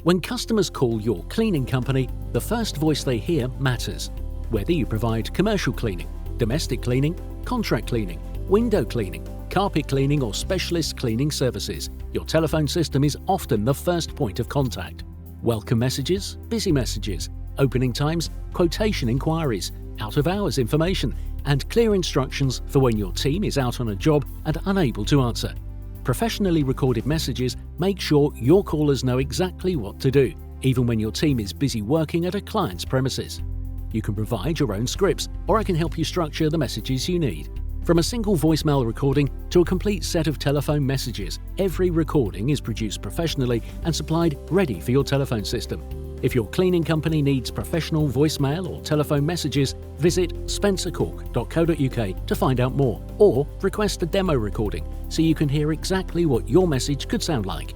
When customers call your cleaning company, the first voice they hear matters. Whether you provide commercial cleaning, domestic cleaning, contract cleaning, window cleaning, carpet cleaning or specialist cleaning services, your telephone system is often the first point of contact. Welcome messages, busy messages, opening times, quotation inquiries, out-of-hours information, and clear instructions for when your team is out on a job and unable to answer. Professionally recorded messages make sure your callers know exactly what to do, even when your team is busy working at a client's premises. You can provide your own scripts, or I can help you structure the messages you need. From a single voicemail recording to a complete set of telephone messages, every recording is produced professionally and supplied ready for your telephone system. If your cleaning company needs professional voicemail or telephone messages, visit spencercork.co.uk to find out more, or request a demo recording so you can hear exactly what your message could sound like.